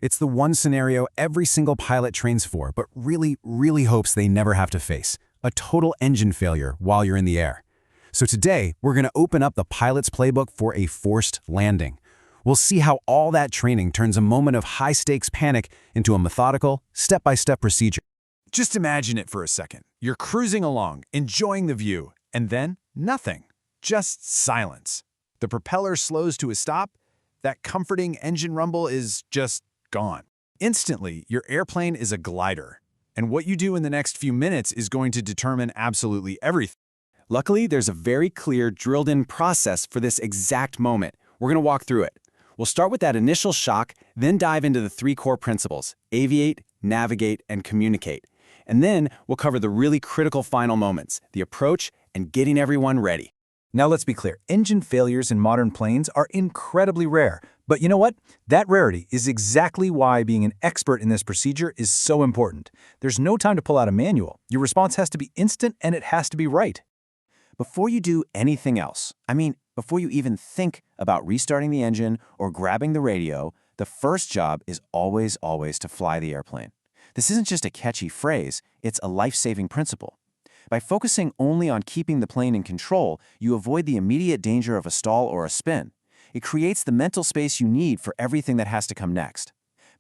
It's the one scenario every single pilot trains for, but really, really hopes they never have to face: a total engine failure while you're in the air. So today, we're going to open up the pilot's playbook for a forced landing. We'll see how all that training turns a moment of high-stakes panic into a methodical, step-by-step procedure. Just imagine it for a second. You're cruising along, enjoying the view, and then nothing. Just silence. The propeller slows to a stop. That comforting engine rumble is just gone. Instantly, your airplane is a glider, and what you do in the next few minutes is going to determine absolutely everything. Luckily, there's a very clear, drilled-in process for this exact moment. We're going to walk through it. We'll start with that initial shock, then dive into the three core principles: aviate, navigate, and communicate. And then we'll cover the really critical final moments, the approach, and getting everyone ready. Now let's be clear, engine failures in modern planes are incredibly rare. But you know what? That rarity is exactly why being an expert in this procedure is so important. There's no time to pull out a manual. Your response has to be instant and it has to be right. Before you do anything else, before you even think about restarting the engine or grabbing the radio, the first job is always to fly the airplane. This isn't just a catchy phrase, it's a life-saving principle. By focusing only on keeping the plane in control, you avoid the immediate danger of a stall or a spin. It creates the mental space you need for everything that has to come next.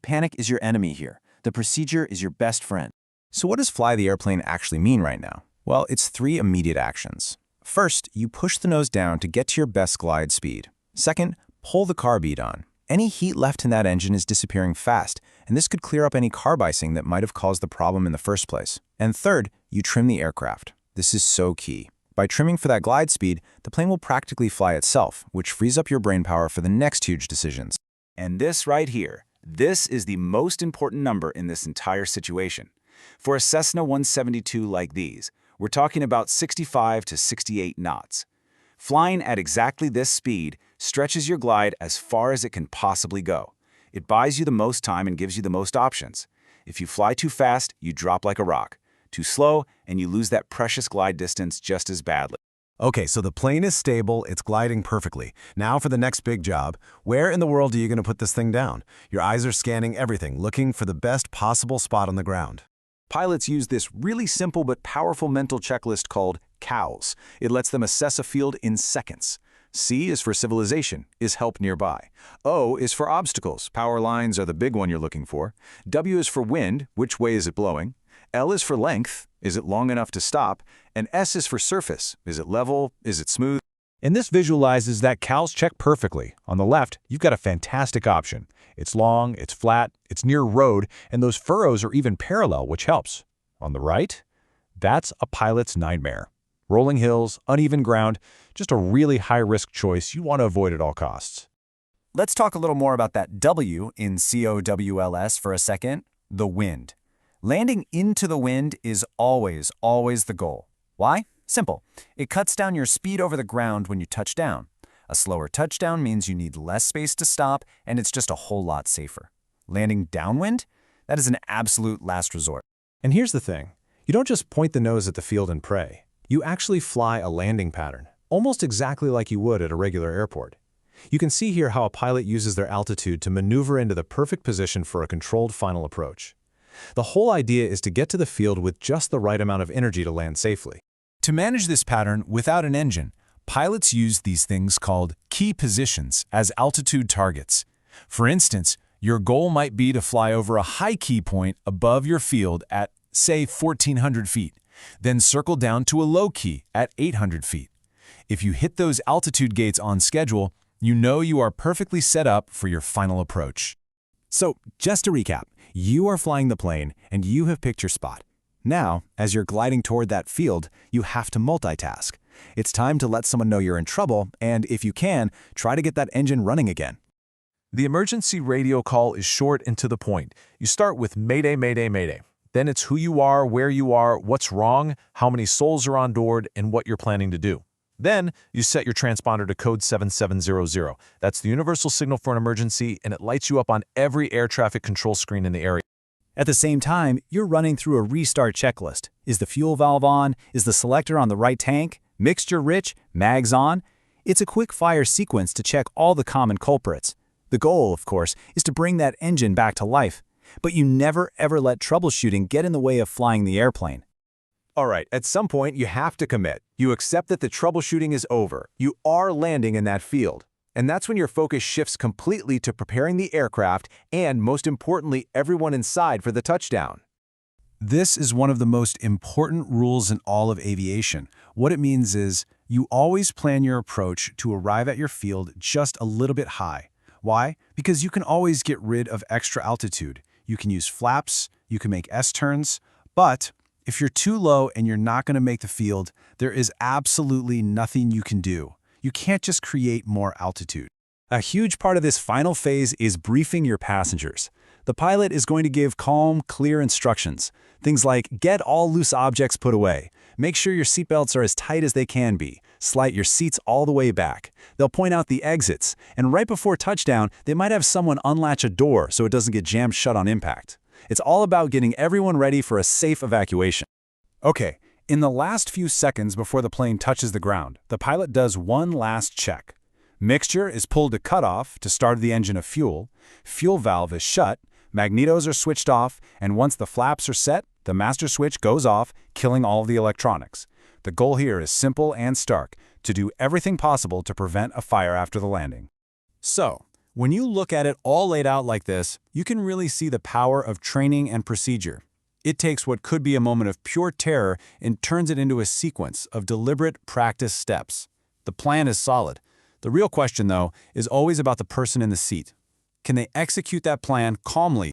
Panic is your enemy here. The procedure is your best friend. So what does fly the airplane actually mean right now? Well, it's three immediate actions. First, you push the nose down to get to your best glide speed. Second, pull the carb bead on. Any heat left in that engine is disappearing fast, and this could clear up any carb icing that might have caused the problem in the first place. And third, you trim the aircraft. This is so key. By trimming for that glide speed, the plane will practically fly itself, which frees up your brainpower for the next huge decisions. And this right here, this is the most important number in this entire situation. For a Cessna 172 like these, we're talking about 65 to 68 knots. Flying at exactly this speed stretches your glide as far as it can possibly go. It buys you the most time and gives you the most options. If you fly too fast, you drop like a rock. Too slow, and you lose that precious glide distance just as badly. Okay, so the plane is stable, it's gliding perfectly. Now for the next big job. Where in the world are you going to put this thing down? Your eyes are scanning everything, looking for the best possible spot on the ground. Pilots use this really simple but powerful mental checklist called COWS. It lets them assess a field in seconds. C is for civilization, is help nearby. O is for obstacles, power lines are the big one you're looking for. W is for wind, which way is it blowing? L is for length, is it long enough to stop? And S is for surface, is it level, is it smooth? And this visualizes that COWS check perfectly. On the left, you've got a fantastic option. It's long, it's flat, it's near road, and those furrows are even parallel, which helps. On the right, that's a pilot's nightmare. Rolling hills, uneven ground, just a really high-risk choice you want to avoid at all costs. Let's talk a little more about that W in COWLS for a second, the wind. Landing into the wind is always the goal. Why? Simple. It cuts down your speed over the ground when you touch down. A slower touchdown means you need less space to stop, and it's just a whole lot safer. Landing downwind? That is an absolute last resort. And here's the thing. You don't just point the nose at the field and pray. You actually fly a landing pattern, almost exactly like you would at a regular airport. You can see here how a pilot uses their altitude to maneuver into the perfect position for a controlled final approach. The whole idea is to get to the field with just the right amount of energy to land safely. To manage this pattern without an engine, pilots use these things called key positions as altitude targets. For instance, your goal might be to fly over a high key point above your field at, say, 1,400 feet, then circle down to a low key at 800 feet. If you hit those altitude gates on schedule, you know you are perfectly set up for your final approach. So, just to recap, you are flying the plane and you have picked your spot. Now, as you're gliding toward that field, you have to multitask. It's time to let someone know you're in trouble, and if you can, try to get that engine running again. The emergency radio call is short and to the point. You start with Mayday, Mayday, Mayday. Then it's who you are, where you are, what's wrong, how many souls are on board, and what you're planning to do. Then you set your transponder to code 7700. That's the universal signal for an emergency, and it lights you up on every air traffic control screen in the area. At the same time, you're running through a restart checklist. Is the fuel valve on? Is the selector on the right tank? Mixture rich? Mags on? It's a quick-fire sequence to check all the common culprits. The goal, of course, is to bring that engine back to life. But you never ever let troubleshooting get in the way of flying the airplane. All right, at some point you have to commit. You accept that the troubleshooting is over. You are landing in that field. And that's when your focus shifts completely to preparing the aircraft and, most importantly, everyone inside for the touchdown. This is one of the most important rules in all of aviation. What it means is you always plan your approach to arrive at your field just a little bit high. Why? Because you can always get rid of extra altitude. You can use flaps, you can make S-turns, but if you're too low and you're not going to make the field, there is absolutely nothing you can do. You can't just create more altitude. A huge part of this final phase is briefing your passengers. The pilot is going to give calm, clear instructions. Things like, get all loose objects put away. Make sure your seatbelts are as tight as they can be. Slide your seats all the way back. They'll point out the exits, and right before touchdown, they might have someone unlatch a door so it doesn't get jammed shut on impact. It's all about getting everyone ready for a safe evacuation. Okay, in the last few seconds before the plane touches the ground, the pilot does one last check. Mixture is pulled to cutoff to start the engine of fuel, fuel valve is shut, magnetos are switched off, and once the flaps are set, the master switch goes off, killing all of the electronics. The goal here is simple and stark, to do everything possible to prevent a fire after the landing. So, when you look at it all laid out like this, you can really see the power of training and procedure. It takes what could be a moment of pure terror and turns it into a sequence of deliberate practice steps. The plan is solid. The real question, though, is always about the person in the seat. Can they execute that plan calmly